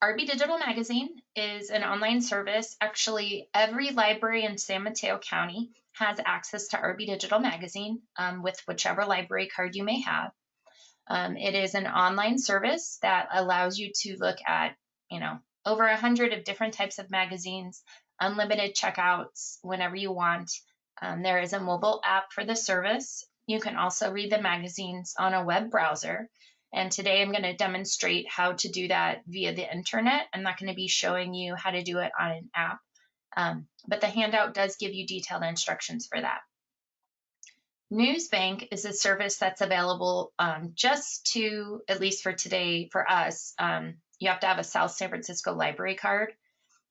RB Digital Magazine is an online service. Actually, every library in San Mateo County has access to RB Digital Magazine with whichever library card you may have. It is an online service that allows you to look at, over 100 of different types of magazines, unlimited checkouts whenever you want. There is a mobile app for the service. You can also read the magazines on a web browser. And today I'm going to demonstrate how to do that via the internet. I'm not going to be showing you how to do it on an app, but the handout does give you detailed instructions for that. Newsbank is a service that's available just to, at least for today, for us, you have to have a South San Francisco library card.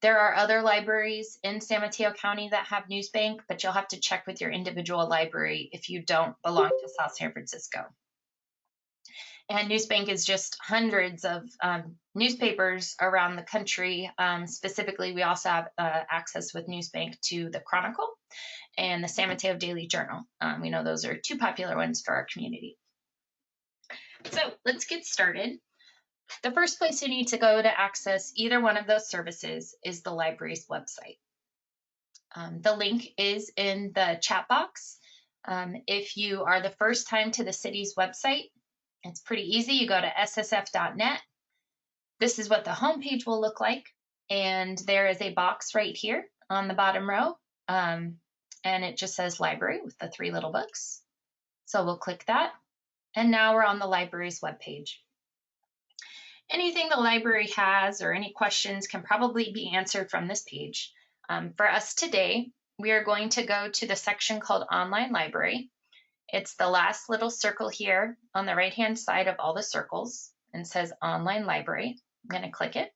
There are other libraries in San Mateo County that have Newsbank, but you'll have to check with your individual library if you don't belong to South San Francisco. And Newsbank is just hundreds of newspapers around the country. Specifically, we also have access with Newsbank to the Chronicle and the San Mateo Daily Journal. We know those are two popular ones for our community. So let's get started. The first place you need to go to access either one of those services is the library's website. The link is in the chat box. If you are the first time to the city's website, it's pretty easy. You go to ssf.net. This is what the homepage will look like. And there is a box right here on the bottom row. And it just says library with the 3 little books. So we'll click that. And now we're on the library's webpage. Anything the library has or any questions can probably be answered from this page. For us today, we are going to go to the section called Online Library. It's the last little circle here on the right-hand side of all the circles and says Online Library. I'm going to click it.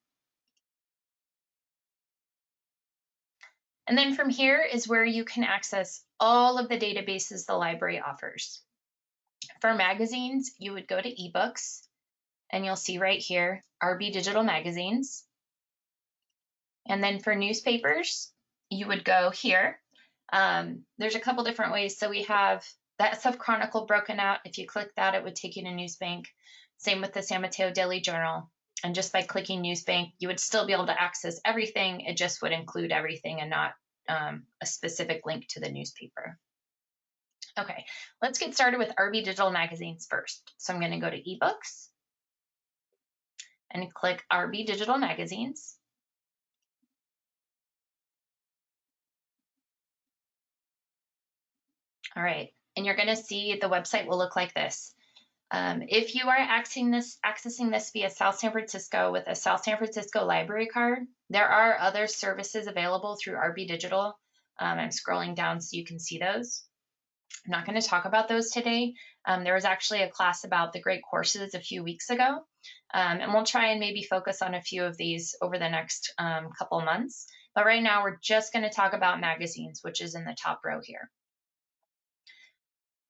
And then from here is where you can access all of the databases the library offers. For magazines, you would go to eBooks, and you'll see right here, RB Digital Magazines. And then for newspapers, you would go here. There's a couple different ways. So we have the SF Chronicle broken out. If you click that, it would take you to Newsbank. Same with the San Mateo Daily Journal. And just by clicking Newsbank, you would still be able to access everything. It just would include everything and not a specific link to the newspaper. Okay, let's get started with RB Digital Magazines first. So I'm going to go to eBooks and click RB Digital Magazines. All right, and you're going to see the website will look like this. If you are accessing this via South San Francisco with a South San Francisco library card, there are other services available through RB Digital. I'm scrolling down so you can see those. I'm not going to talk about those today. There was actually a class about the great courses a few weeks ago, and we'll try and maybe focus on a few of these over the next couple months. But right now, we're just going to talk about magazines, which is in the top row here.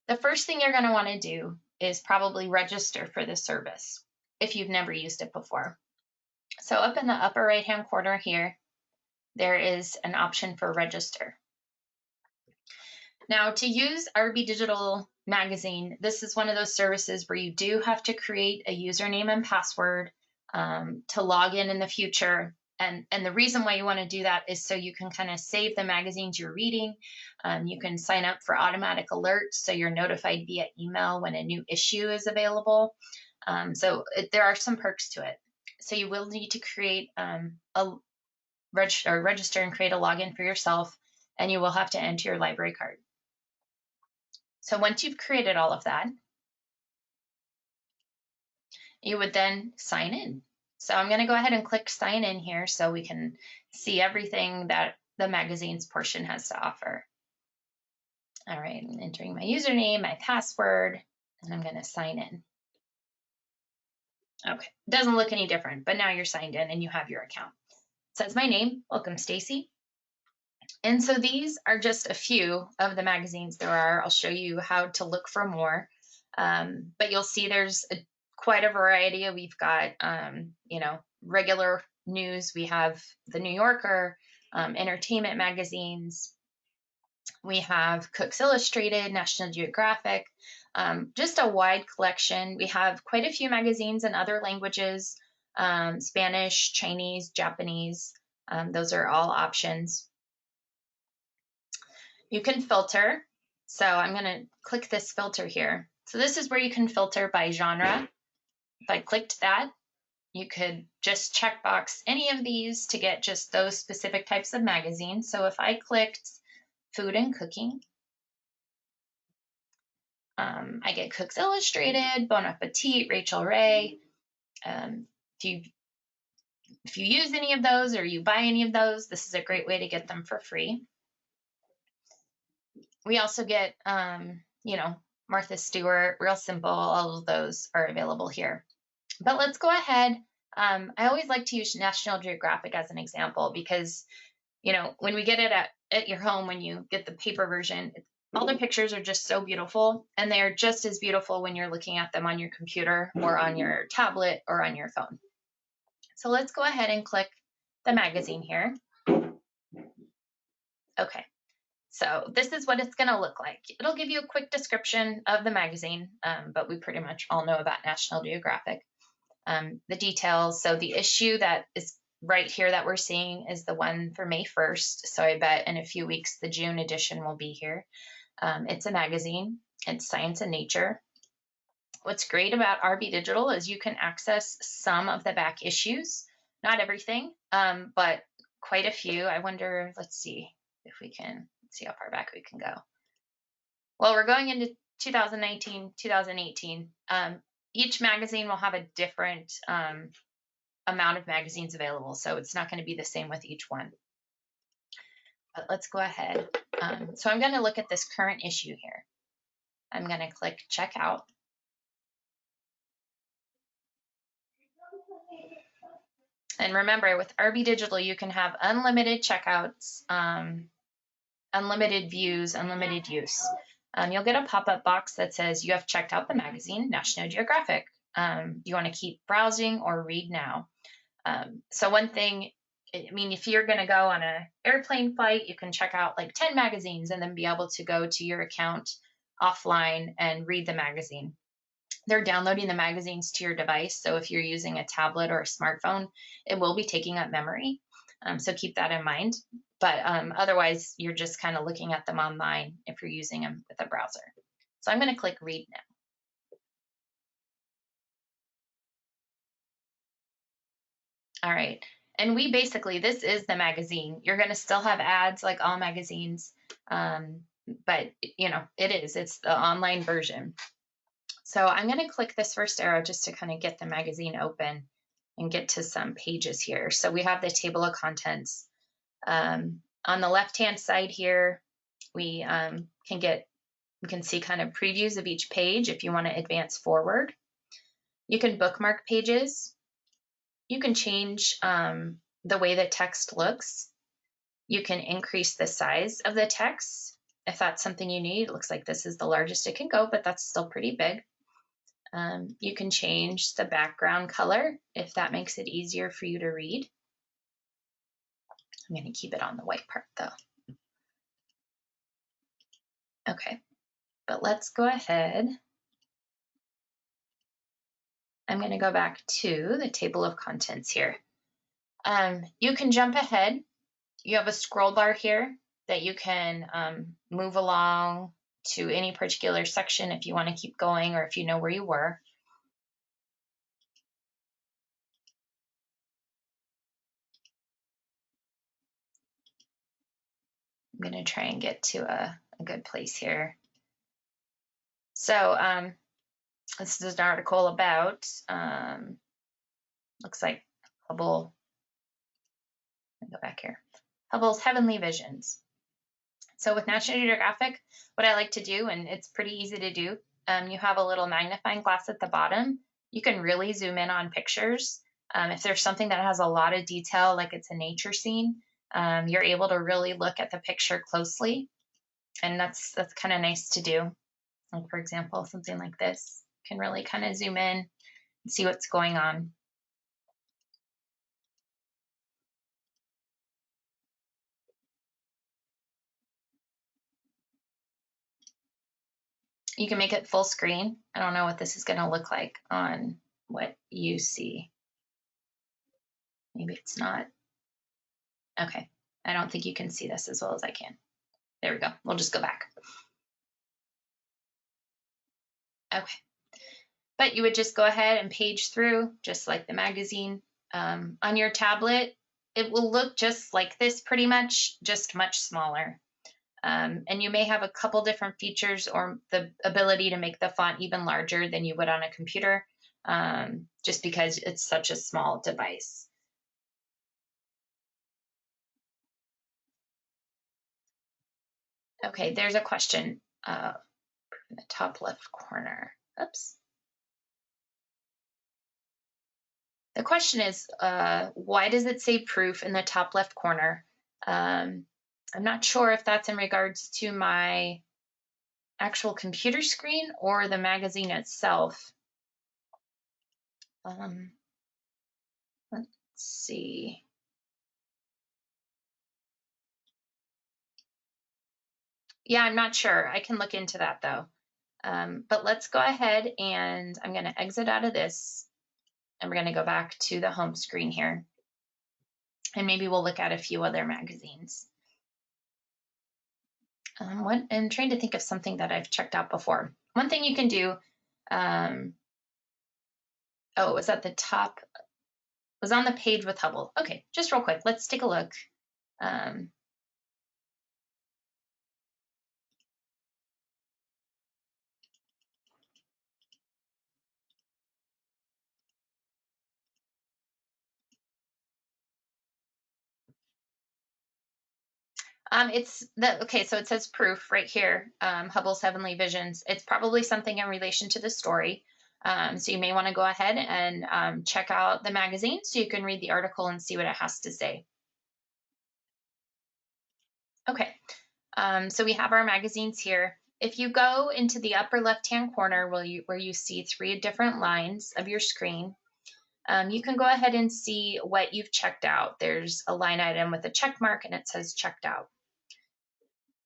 The first thing you're going to want to do is probably register for this service if you've never used it before. So up in the upper right-hand corner here, there is an option for register. Now, to use RB Digital Magazine, this is one of those services where you do have to create a username and password to log in the future. And the reason why you want to do that is so you can kind of save the magazines you're reading. You can sign up for automatic alerts so you're notified via email when a new issue is available. There are some perks to it. So you will need to create register and create a login for yourself, and you will have to enter your library card. So once you've created all of that, you would then sign in. So I'm going to go ahead and click sign in here so we can see everything that the magazines portion has to offer. All right, I'm entering my username, my password, and I'm going to sign in. Okay, it doesn't look any different, but now you're signed in and you have your account. It says my name, welcome Stacy. And so these are just a few of the magazines there are. I'll show you how to look for more, but you'll see there's quite a variety. We've got, regular news. We have the New Yorker, entertainment magazines. We have Cooks Illustrated, National Geographic, just a wide collection. We have quite a few magazines in other languages. Spanish, Chinese, Japanese. Those are all options. You can filter. So I'm going to click this filter here. So this is where you can filter by genre. If I clicked that, you could just checkbox any of these to get just those specific types of magazines. So if I clicked food and cooking, I get Cooks Illustrated, Bon Appetit, Rachel Ray. If you use any of those or you buy any of those, this is a great way to get them for free. We also get, Martha Stewart, Real Simple, all of those are available here. But let's go ahead. I always like to use National Geographic as an example because, when we get it at your home, when you get the paper version, all the pictures are just so beautiful, and they're just as beautiful when you're looking at them on your computer or on your tablet or on your phone. So let's go ahead and click the magazine here. Okay, so this is what it's going to look like. It'll give you a quick description of the magazine, but we pretty much all know about National Geographic. The details, so the issue that is right here that we're seeing is the one for May 1st. So I bet in a few weeks the June edition will be here. It's a magazine. It's Science and Nature. What's great about RB Digital is you can access some of the back issues, not everything, but quite a few. I wonder, let's see how far back we can go. Well, we're going into 2019, 2018. Each magazine will have a different amount of magazines available, so it's not going to be the same with each one. But let's go ahead. So I'm going to look at this current issue here. I'm going to click Checkout. And remember, with RB Digital, you can have unlimited checkouts, unlimited views, unlimited use. You'll get a pop-up box that says you have checked out the magazine, National Geographic. You want to keep browsing or read now. So one thing, if you're going to go on an airplane flight, you can check out like 10 magazines and then be able to go to your account offline and read the magazine. They're downloading the magazines to your device. So if you're using a tablet or a smartphone, it will be taking up memory. So keep that in mind. But otherwise, you're just kind of looking at them online if you're using them with a browser. So I'm going to click Read Now. All right. And this is the magazine. You're going to still have ads like all magazines, but it's the online version. So I'm going to click this first arrow just to kind of get the magazine open and get to some pages here. So we have the table of contents. On the left-hand side here, we can see kind of previews of each page if you want to advance forward. You can bookmark pages. You can change the way the text looks. You can increase the size of the text if that's something you need. It looks like this is the largest it can go, but that's still pretty big. You can change the background color if that makes it easier for you to read. I'm going to keep it on the white part though. Okay, but let's go ahead. I'm going to go back to the table of contents here. You can jump ahead. You have a scroll bar here that you can move along to any particular section if you want to keep going or if you know where you were. I'm going to try and get to a good place here. So this is an article about, looks like Hubble. Let me go back here. Hubble's Heavenly Visions. So with National Geographic, what I like to do, and it's pretty easy to do, you have a little magnifying glass at the bottom. You can really zoom in on pictures. If there's something that has a lot of detail, like it's a nature scene, you're able to really look at the picture closely. And that's kind of nice to do. Like for example, something like this, you can really kind of zoom in and see what's going on. You can make it full screen. I don't know what this is going to look like on what you see. Maybe it's not. Okay. I don't think you can see this as well as I can. There we go. We'll just go back. Okay. But you would just go ahead and page through, just like the magazine. On your tablet, it will look just like this pretty much, just much smaller. And you may have a couple different features or the ability to make the font even larger than you would on a computer, just because it's such a small device. Okay, there's a question in the top left corner. Oops. The question is, why does it say proof in the top left corner? I'm not sure if that's in regards to my actual computer screen or the magazine itself. Let's see. Yeah, I'm not sure. I can look into that though. But let's go ahead and I'm going to exit out of this and we're going to go back to the home screen here. And maybe we'll look at a few other magazines. I'm trying to think of something that I've checked out before. One thing you can do, oh, it was at the top, was on the page with Hubble. Okay, just real quick, let's take a look. Okay, so it says proof right here, Hubble's Heavenly Visions. It's probably something in relation to the story. So you may want to go ahead and check out the magazine so you can read the article and see what it has to say. Okay, so we have our magazines here. If you go into the upper left-hand corner where you see 3 different lines of your screen, you can go ahead and see what you've checked out. There's a line item with a check mark and it says checked out.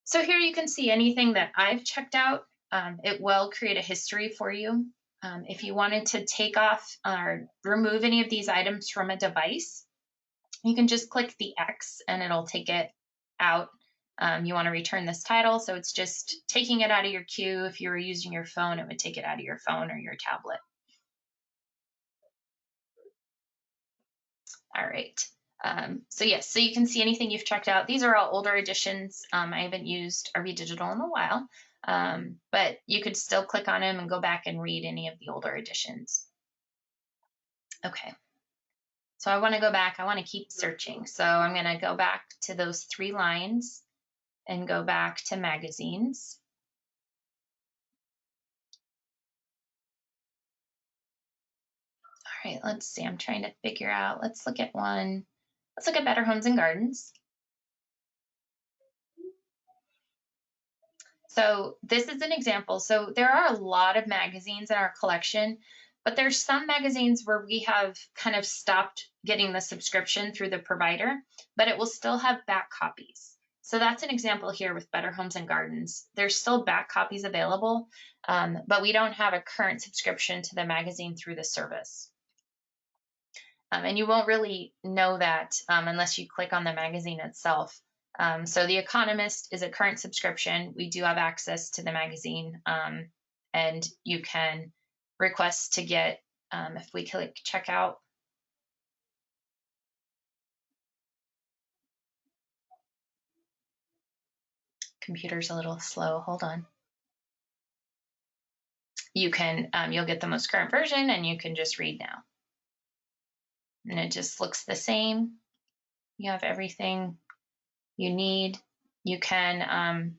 So here you can see anything that I've checked out. It will create a history for you. If you wanted to take off or remove any of these items from a device, you can just click the X and it'll take it out. You want to return this title, so it's just taking it out of your queue. If you were using your phone, it would take it out of your phone or your tablet. All right. So yes, so you can see anything you've checked out. These are all older editions. I haven't used RB Digital in a while, but you could still click on them and go back and read any of the older editions. Okay. So I want to go back. I want to keep searching. So I'm going to go back to those 3 lines and go back to magazines. All right, let's see. I'm trying to figure out. Let's look at one. Let's look at Better Homes and Gardens. So this is an example. So there are a lot of magazines in our collection, but there's some magazines where we have kind of stopped getting the subscription through the provider, but it will still have back copies. So that's an example here with Better Homes and Gardens. There's still back copies available, but we don't have a current subscription to the magazine through the service. And you won't really know that unless you click on the magazine itself. So The Economist is a current subscription. We do have access to the magazine, and you can request to get, if we click checkout, computer's a little slow, hold on. You can, you'll get the most current version and you can just read now. And it just looks the same. You have everything you need. You can, I'm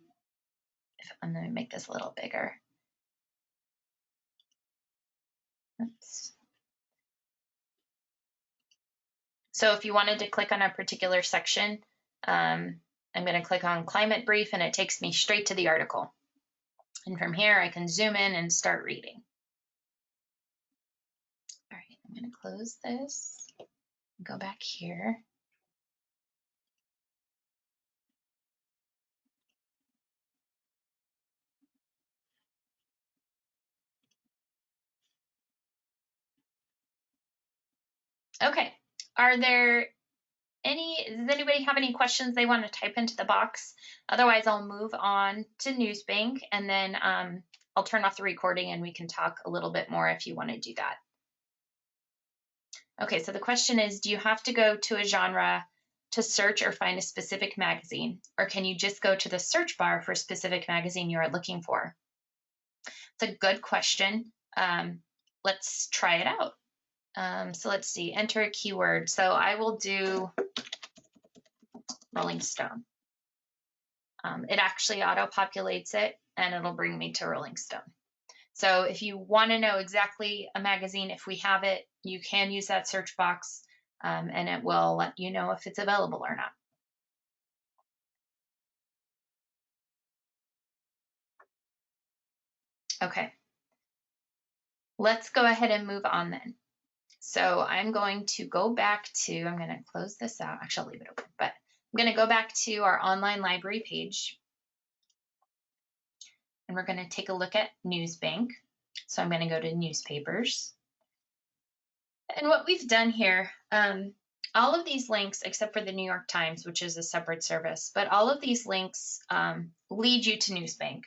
gonna make this a little bigger. Oops. So if you wanted to click on a particular section, I'm going to click on Climate Brief and it takes me straight to the article. And from here, I can zoom in and start reading. All right, I'm going to close this, go back here. Okay, Does anybody have any questions they want to type into the box? Otherwise, I'll move on to Newsbank, and then I'll turn off the recording and we can talk a little bit more if you want to do that. Okay, so the question is, do you have to go to a genre to search or find a specific magazine, or can you just go to the search bar for a specific magazine you are looking for? It's a good question. Let's try it out. So let's see, enter a keyword. So I will do Rolling Stone. It actually auto-populates it, and it'll bring me to Rolling Stone. So if you want to know exactly a magazine, if we have it, you can use that search box, and it will let you know if it's available or not. Okay, let's go ahead and move on then. So I'm going to go back to, I'm going to close this out. Actually, I'll leave it open, but I'm going to go back to our online library page, and we're going to take a look at Newsbank. So I'm going to go to newspapers. And what we've done here, all of these links, except for the New York Times, which is a separate service, but all of these links lead you to Newsbank.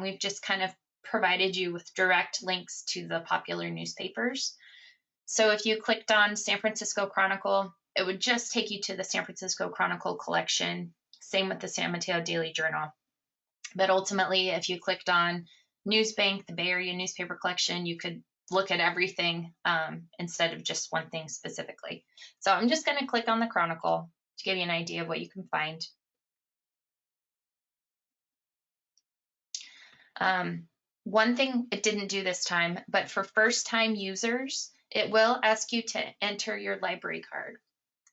We've just kind of provided you with direct links to the popular newspapers. So if you clicked on San Francisco Chronicle, it would just take you to the San Francisco Chronicle collection. Same with the San Mateo Daily Journal. But ultimately, if you clicked on Newsbank, the Bay Area newspaper collection, you could look at everything instead of just one thing specifically. So I'm just going to click on the Chronicle to give you an idea of what you can find. One thing it didn't do this time, but for first-time users, it will ask you to enter your library card.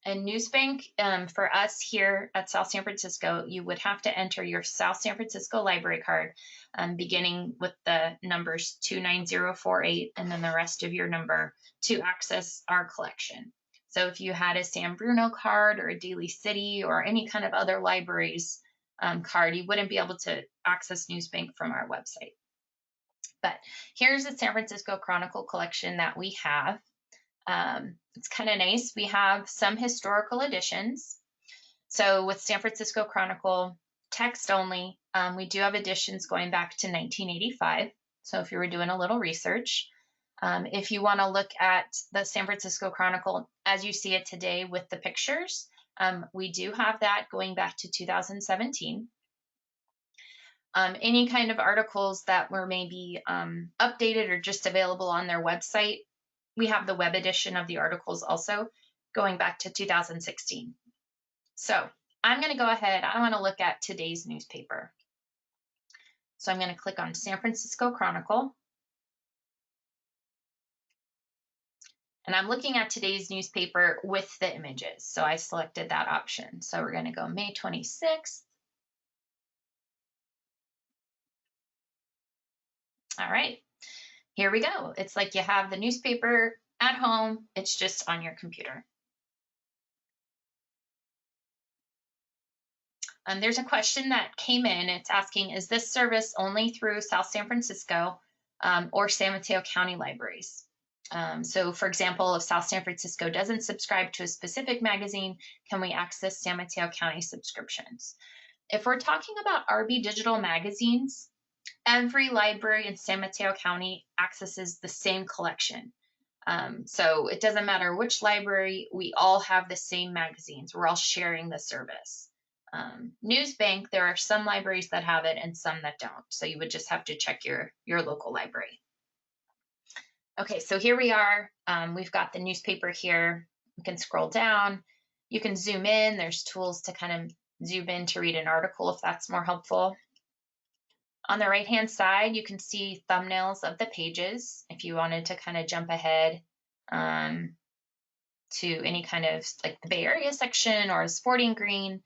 And Newsbank, for us here at South San Francisco, you would have to enter your South San Francisco library card, beginning with the numbers 29048 and then the rest of your number to access our collection. So if you had a San Bruno card or a Daly City or any kind of other libraries card, you wouldn't be able to access Newsbank from our website. But here's the San Francisco Chronicle collection that we have. It's kind of nice. We have some historical editions. So with San Francisco Chronicle, text only, we do have editions going back to 1985. So if you were doing a little research, if you want to look at the San Francisco Chronicle as you see it today with the pictures, we do have that going back to 2017. Any kind of articles that were maybe updated or just available on their website, we have the web edition of the articles also going back to 2016. So I'm going to go ahead. I want to look at today's newspaper. So I'm going to click on San Francisco Chronicle. And I'm looking at today's newspaper with the images. So I selected that option. So we're going to go May 26th. All right. Here we go. It's like you have the newspaper at home. It's just on your computer. There's a question that came in. It's asking, is this service only through South San Francisco or San Mateo County libraries? So for example, if South San Francisco doesn't subscribe to a specific magazine, can we access San Mateo County subscriptions? If we're talking about RB Digital magazines, every library in San Mateo County accesses the same collection. So it doesn't matter which library, we all have the same magazines. We're all sharing the service. Newsbank, there are some libraries that have it and some that don't. So you would just have to check your local library. Okay, so here we are. We've got the newspaper here. You can scroll down. You can zoom in. There's tools to kind of zoom in to read an article if that's more helpful. On the right-hand side, you can see thumbnails of the pages if you wanted to kind of jump ahead to any kind of like the Bay Area section or a sporting green,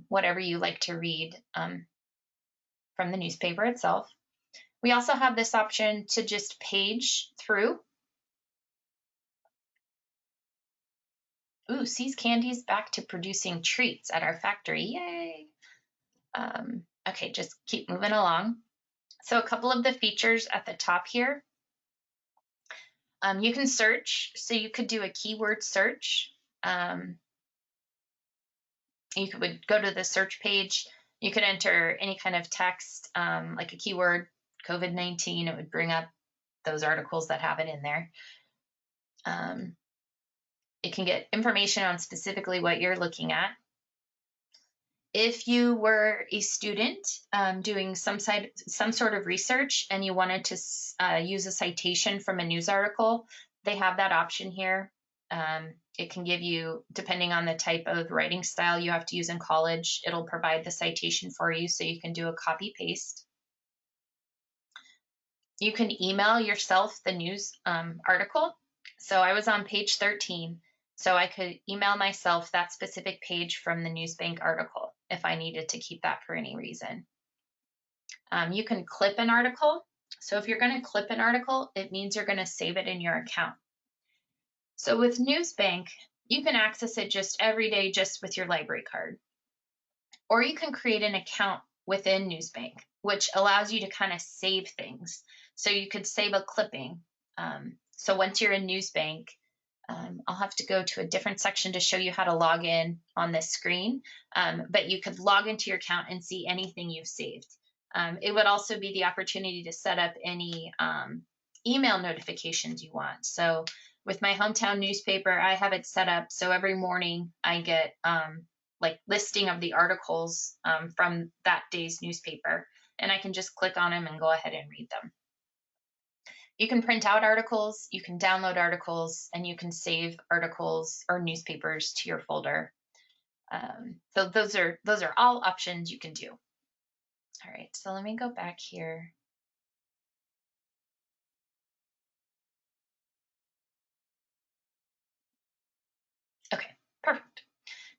whatever you like to read from the newspaper itself. We also have this option to just page through. Ooh, See's Candy's back to producing treats at our factory. Yay! Okay, just keep moving along. So a couple of the features at the top here. You can search, so you could do a keyword search. You would go to the search page. You could enter any kind of text, like a keyword, COVID-19. It would bring up those articles that have it in there. It can get information on specifically what you're looking at. If you were a student doing some sort of research and you wanted to use a citation from a news article, they have that option here. It can give you, depending on the type of writing style you have to use in college, it'll provide the citation for you so you can do a copy paste. You can email yourself the news article. So I was on page 13, so I could email myself that specific page from the Newsbank article if I needed to keep that for any reason. You can clip an article. So if you're going to clip an article, it means you're going to save it in your account. So with Newsbank, you can access it just every day just with your library card. Or you can create an account within Newsbank, which allows you to kind of save things. So you could save a clipping. So once you're in Newsbank, I'll have to go to a different section to show you how to log in on this screen, but you could log into your account and see anything you've saved. It would also be the opportunity to set up any email notifications you want. So with my hometown newspaper, I have it set up so every morning I get like listing of the articles from that day's newspaper, and I can just click on them and go ahead and read them. You can print out articles, you can download articles, and you can save articles or newspapers to your folder. So those are all options you can do. All right, so let me go back here. Okay, perfect.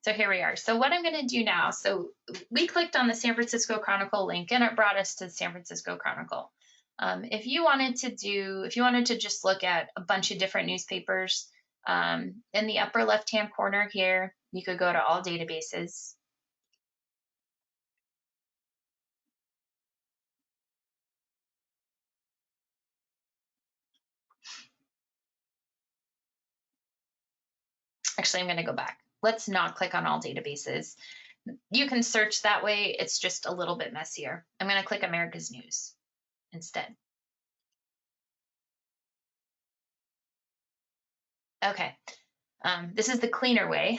So here we are. So what I'm going to do now, so we clicked on the San Francisco Chronicle link and it brought us to the San Francisco Chronicle. If you wanted to just look at a bunch of different newspapers, in the upper left-hand corner here, you could go to all databases. Actually, I'm going to go back. Let's not click on all databases. You can search that way. It's just a little bit messier. I'm going to click America's News instead. Okay. This is the cleaner way,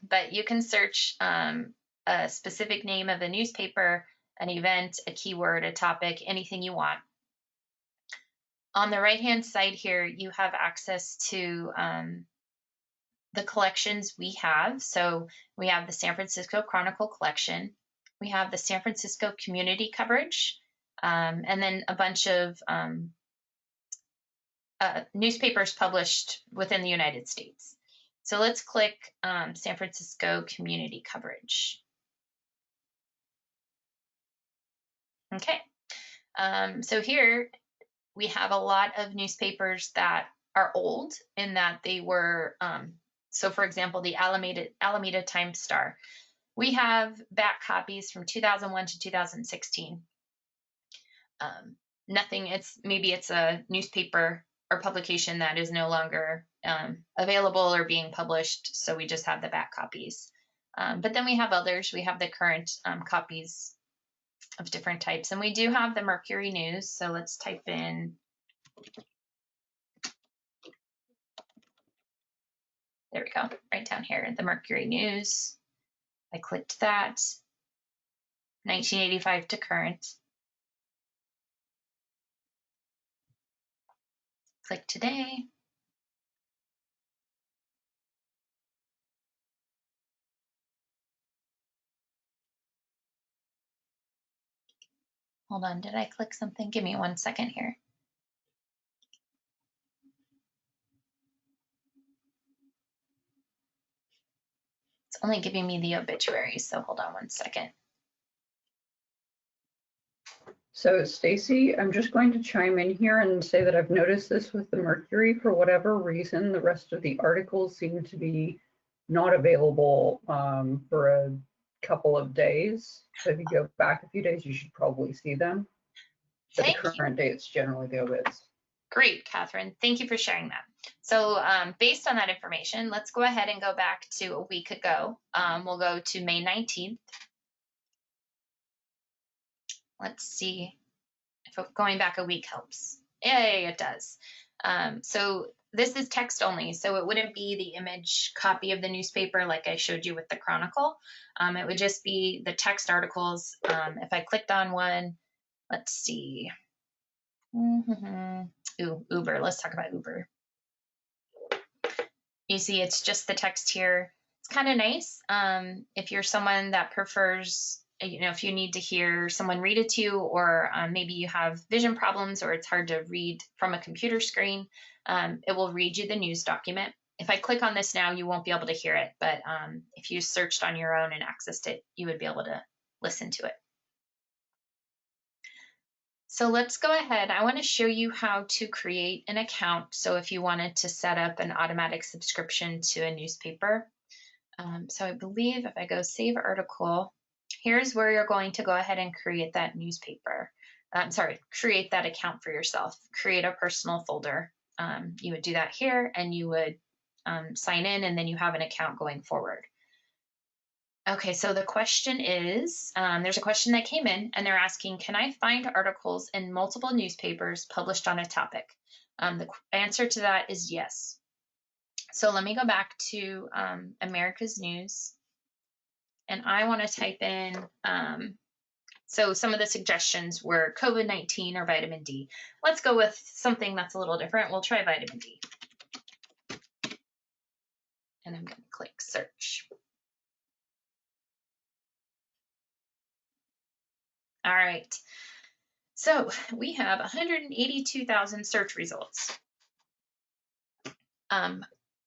but you can search a specific name of a newspaper, an event, a keyword, a topic, anything you want. On the right-hand side here, you have access to the collections we have. So we have the San Francisco Chronicle collection. We have the San Francisco community coverage, and then a bunch of newspapers published within the United States. So let's click San Francisco community coverage. Okay, so here we have a lot of newspapers that are old in that they were, so for example, the Alameda Times-Star. We have back copies from 2001 to 2016. Maybe it's a newspaper or publication that is no longer available or being published, so we just have the back copies. But then we have others. We have the current copies of different types, and we do have the Mercury News. So let's type in, there we go, right down here, the Mercury News. I clicked that, 1985 to current. Click today. Hold on, did I click something? Give me 1 second here. It's only giving me the obituaries, so hold on 1 second. So Stacy, I'm just going to chime in here and say that I've noticed this with the Mercury. For whatever reason, the rest of the articles seem to be not available for a couple of days. So if you go back a few days, you should probably see them. But the current day, it's generally the obits. Great, Catherine. Thank you for sharing that. So based on that information, let's go ahead and go back to a week ago. We'll go to May 19th. Let's see if going back a week helps. Yay, it does. So this is text only, so it wouldn't be the image copy of the newspaper like I showed you with the Chronicle. It would just be the text articles. If I clicked on one, let's see. Ooh, Uber. Let's talk about Uber. You see, it's just the text here. It's kind of nice. If you're someone that prefers, if you need to hear someone read it to you, or maybe you have vision problems or it's hard to read from a computer screen, it will read you the news document. If I click on this now, you won't be able to hear it, but if you searched on your own and accessed it, you would be able to listen to it. So let's go ahead. I want to show you how to create an account. So if you wanted to set up an automatic subscription to a newspaper. So I believe if I go save article, here's where you're going to go ahead and create that newspaper. Create that account for yourself. Create a personal folder. You would do that here, and you would sign in, and then you have an account going forward. Okay, so the question is, there's a question that came in, and they're asking, can I find articles in multiple newspapers published on a topic? The answer to that is yes. So let me go back to America's News, and I want to type in, so some of the suggestions were COVID-19 or vitamin D. Let's go with something that's a little different. We'll try vitamin D. And I'm going to click search. All right, so we have 182,000 search results.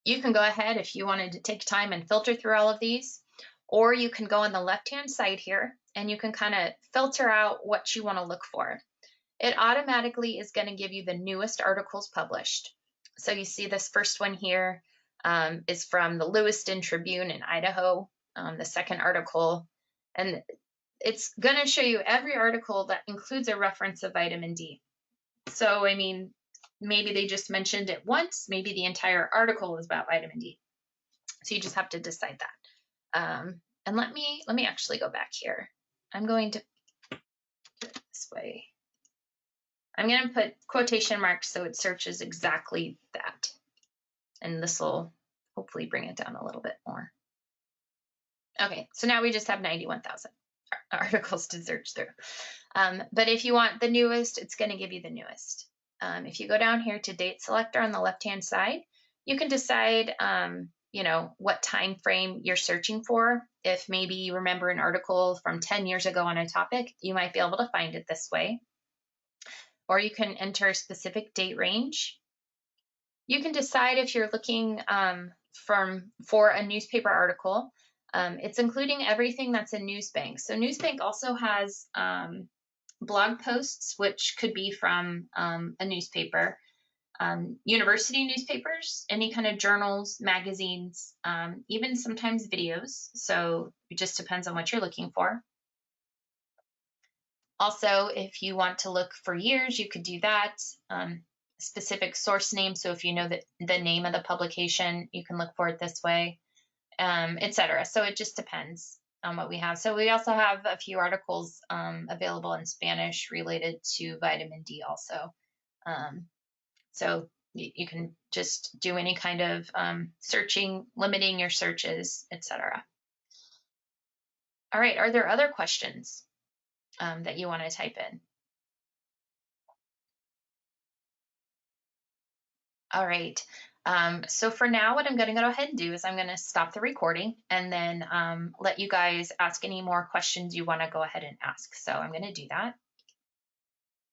You can go ahead if you wanted to take time and filter through all of these, or you can go on the left-hand side here and you can kind of filter out what you want to look for. It automatically is going to give you the newest articles published. So you see this first one here is from the Lewiston Tribune in Idaho, the second article, and it's going to show you every article that includes a reference of vitamin D. So, I mean, maybe they just mentioned it once, maybe the entire article is about vitamin D. So you just have to decide that. And let me actually go back here. I'm going to do it this way. I'm going to put quotation marks so it searches exactly that. And this will hopefully bring it down a little bit more. Okay, so now we just have 91,000 articles to search through. But if you want the newest, it's going to give you the newest. If you go down here to date selector on the left-hand side, you can decide, what time frame you're searching for. If maybe you remember an article from 10 years ago on a topic, you might be able to find it this way. Or you can enter a specific date range. You can decide if you're looking for a newspaper article. It's including everything that's in Newsbank. So Newsbank also has blog posts, which could be from a newspaper, university newspapers, any kind of journals, magazines, even sometimes videos. So it just depends on what you're looking for. Also, if you want to look for years, you could do that. Specific source name. So if you know the name of the publication, you can look for it this way, etc. So it just depends on what we have. So we also have a few articles available in Spanish related to vitamin D also. So you can just do any kind of searching, limiting your searches, etc. All right, are there other questions that you want to type in? All right. So for now, what I'm going to go ahead and do is I'm going to stop the recording and then let you guys ask any more questions you want to go ahead and ask. So I'm going to do that.